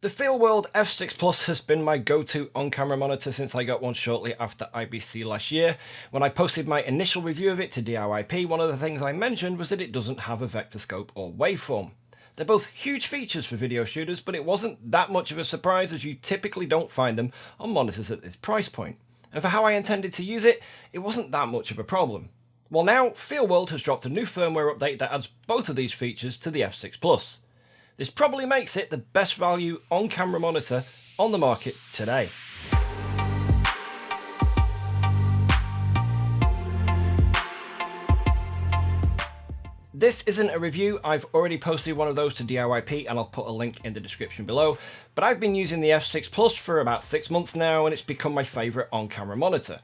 The Feelworld F6 Plus has been my go-to on-camera monitor since I got one shortly after IBC last year. When I posted my initial review of it to DIYP, one of the things I mentioned was that it doesn't have a Vectorscope or Waveform. They're both huge features for video shooters, but it wasn't that much of a surprise as you typically don't find them on monitors at this price point. And for how I intended to use it, it wasn't that much of a problem. Well, now Feelworld has dropped a new firmware update that adds both of these features to the F6 Plus. This probably makes it the best value on-camera monitor on the market today. This isn't a review, I've already posted one of those to DIYP and I'll put a link in the description below, but I've been using the F6 Plus for about 6 months now and it's become my favourite on-camera monitor.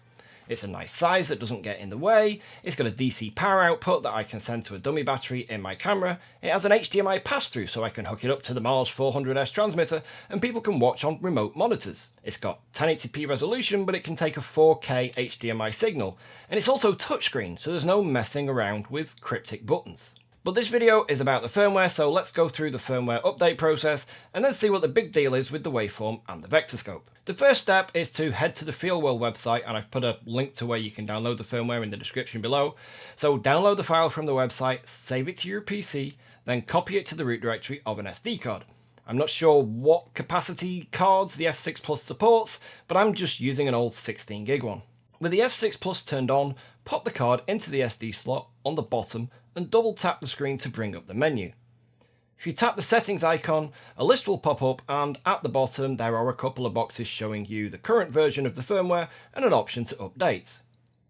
It's a nice size that doesn't get in the way, it's got a DC power output that I can send to a dummy battery in my camera, it has an HDMI pass-through so I can hook it up to the Mars 400S transmitter and people can watch on remote monitors. It's got 1080p resolution but it can take a 4K HDMI signal, and it's also touchscreen so there's no messing around with cryptic buttons. But this video is about the firmware, so let's go through the firmware update process and then see what the big deal is with the Waveform and the Vectorscope. The first step is to head to the Feelworld website, and I've put a link to where you can download the firmware in the description below. So download the file from the website, save it to your PC, then copy it to the root directory of an SD card. I'm not sure what capacity cards the F6 Plus supports, but I'm just using an old 16 gig one. With the F6 Plus turned on, pop the card into the SD slot on the bottom and double tap the screen to bring up the menu. If you tap the settings icon, a list will pop up and at the bottom there are a couple of boxes showing you the current version of the firmware and an option to update.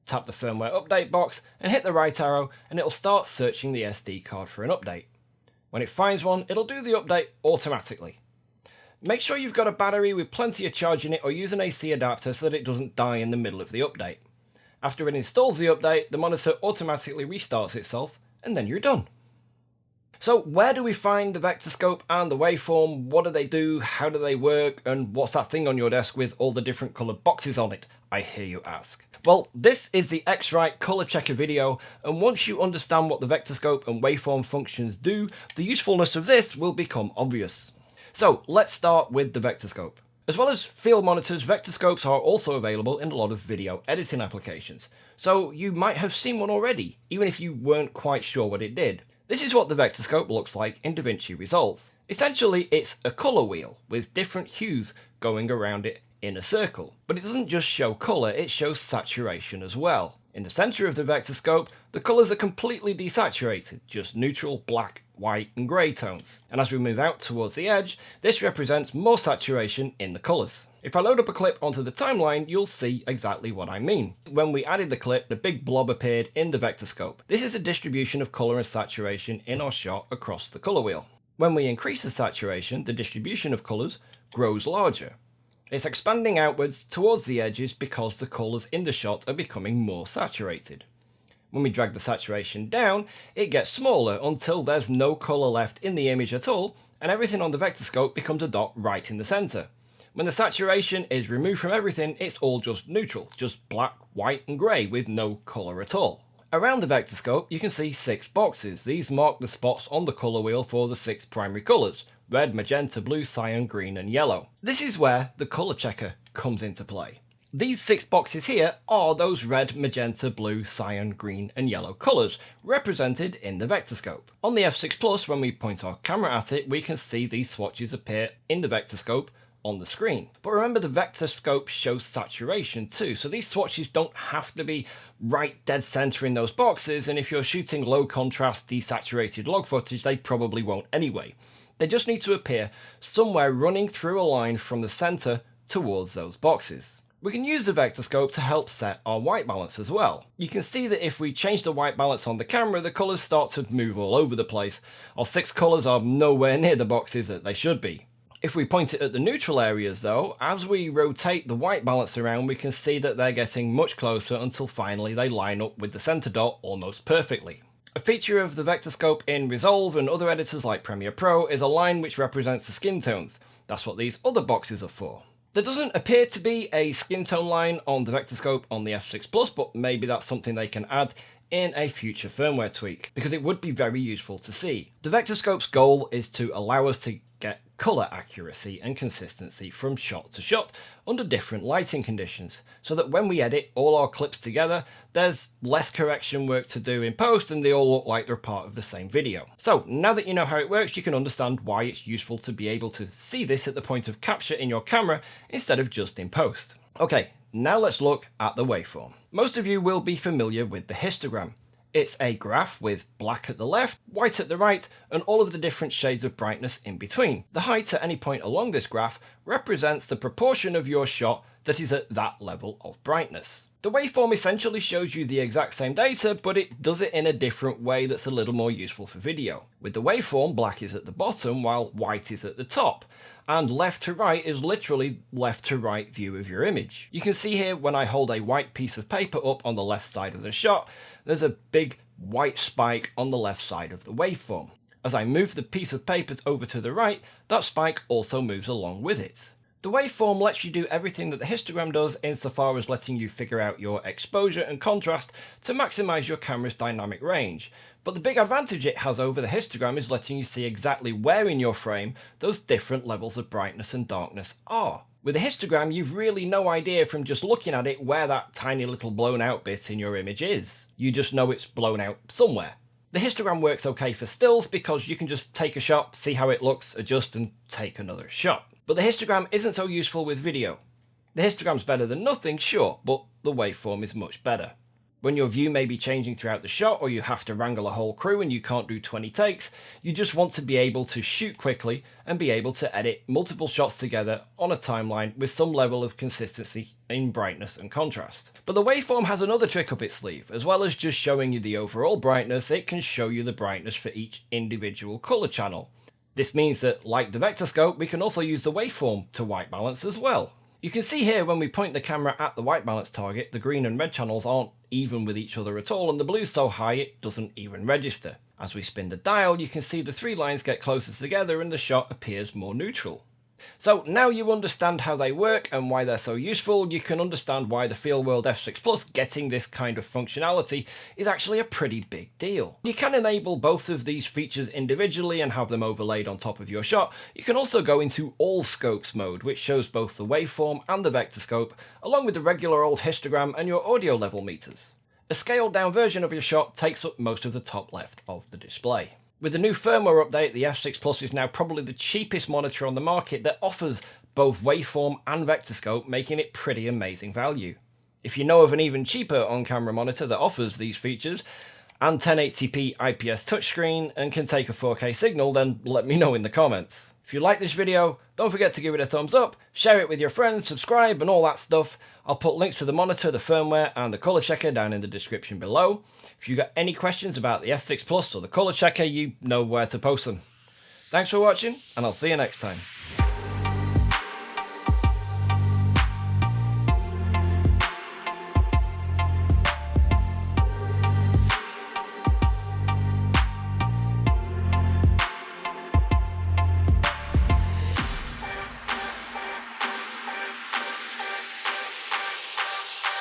Tap the firmware update box and hit the right arrow and it'll start searching the SD card for an update. When it finds one, it'll do the update automatically. Make sure you've got a battery with plenty of charge in it or use an AC adapter so that it doesn't die in the middle of the update. After it installs the update, the monitor automatically restarts itself and then you're done. So where do we find the Vectorscope and the Waveform? What do they do? How do they work? And what's that thing on your desk with all the different coloured boxes on it, I hear you ask? Well, this is the X-Rite colour checker video, and once you understand what the Vectorscope and Waveform functions do, the usefulness of this will become obvious. So let's start with the Vectorscope. As well as field monitors, Vectorscopes are also available in a lot of video editing applications. So you might have seen one already, even if you weren't quite sure what it did. This is what the Vectorscope looks like in DaVinci Resolve. Essentially, it's a colour wheel with different hues going around it in a circle. But it doesn't just show colour, it shows saturation as well. In the centre of the Vectorscope, the colours are completely desaturated, just neutral, black, white and grey tones. And as we move out towards the edge, this represents more saturation in the colours. If I load up a clip onto the timeline, you'll see exactly what I mean. When we added the clip, the big blob appeared in the Vectorscope. This is the distribution of colour and saturation in our shot across the colour wheel. When we increase the saturation, the distribution of colours grows larger. It's expanding outwards towards the edges because the colours in the shot are becoming more saturated. When we drag the saturation down, it gets smaller until there's no colour left in the image at all, and everything on the Vectorscope becomes a dot right in the centre. When the saturation is removed from everything, it's all just neutral, just black, white and grey with no colour at all. Around the Vectorscope you can see 6 boxes. These mark the spots on the colour wheel for the 6 primary colours: red, magenta, blue, cyan, green and yellow. This is where the colour checker comes into play. These 6 boxes here are those red, magenta, blue, cyan, green and yellow colours represented in the Vectorscope. On the F6 Plus, when we point our camera at it, we can see these swatches appear in the Vectorscope on the screen. But remember, the Vectorscope shows saturation too, so these swatches don't have to be right dead center in those boxes, and if you're shooting low contrast desaturated log footage, they probably won't anyway. They just need to appear somewhere running through a line from the center towards those boxes. We can use the Vectorscope to help set our white balance as well. You can see that if we change the white balance on the camera, the colours start to move all over the place. Our 6 colours are nowhere near the boxes that they should be. If we point it at the neutral areas though, as we rotate the white balance around, we can see that they're getting much closer until finally they line up with the center dot almost perfectly. A feature of the Vectorscope in Resolve and other editors like Premiere Pro is a line which represents the skin tones. That's what these other boxes are for. There doesn't appear to be a skin tone line on the Vectorscope on the F6 Plus, but maybe that's something they can add in a future firmware tweak, because it would be very useful to see. The Vectorscope's goal is to allow us to get colour accuracy and consistency from shot to shot under different lighting conditions, so that when we edit all our clips together, there's less correction work to do in post and they all look like they're part of the same video. So now that you know how it works, you can understand why it's useful to be able to see this at the point of capture in your camera instead of just in post. Okay, now let's look at the waveform. Most of you will be familiar with the histogram. It's a graph with black at the left, white at the right, and all of the different shades of brightness in between. The height at any point along this graph represents the proportion of your shot that is at that level of brightness. The waveform essentially shows you the exact same data, but it does it in a different way that's a little more useful for video. With the waveform, black is at the bottom while white is at the top, and left to right is literally left to right view of your image. You can see here when I hold a white piece of paper up on the left side of the shot, there's a big white spike on the left side of the waveform. As I move the piece of paper over to the right, that spike also moves along with it. The waveform lets you do everything that the histogram does insofar as letting you figure out your exposure and contrast to maximize your camera's dynamic range. But the big advantage it has over the histogram is letting you see exactly where in your frame those different levels of brightness and darkness are. With a histogram, you've really no idea from just looking at it where that tiny little blown out bit in your image is. You just know it's blown out somewhere. The histogram works okay for stills because you can just take a shot, see how it looks, adjust and take another shot. But the histogram isn't so useful with video. The histogram's better than nothing, sure, but the waveform is much better. When your view may be changing throughout the shot or you have to wrangle a whole crew and you can't do 20 takes, you just want to be able to shoot quickly and be able to edit multiple shots together on a timeline with some level of consistency in brightness and contrast. But the waveform has another trick up its sleeve. As well as just showing you the overall brightness, it can show you the brightness for each individual colour channel. This means that, like the Vectorscope, we can also use the waveform to white balance as well. You can see here when we point the camera at the white balance target, the green and red channels aren't even with each other at all, and the blue's so high it doesn't even register. As we spin the dial, you can see the three lines get closer together and the shot appears more neutral. So now you understand how they work and why they're so useful, you can understand why the Feelworld F6 Plus getting this kind of functionality is actually a pretty big deal. You can enable both of these features individually and have them overlaid on top of your shot. You can also go into all scopes mode, which shows both the waveform and the Vectorscope, along with the regular old histogram and your audio level meters. A scaled down version of your shot takes up most of the top left of the display. With the new firmware update, the F6 Plus is now probably the cheapest monitor on the market that offers both waveform and Vectorscope, making it pretty amazing value. If you know of an even cheaper on-camera monitor that offers these features, and 1080p IPS touchscreen and can take a 4K signal, then let me know in the comments. If you like this video, don't forget to give it a thumbs up, share it with your friends, subscribe and all that stuff. I'll put links to the monitor, the firmware and the colour checker down in the description below. If you've got any questions about the F6 Plus or the colour checker, you know where to post them. Thanks for watching and I'll see you next time.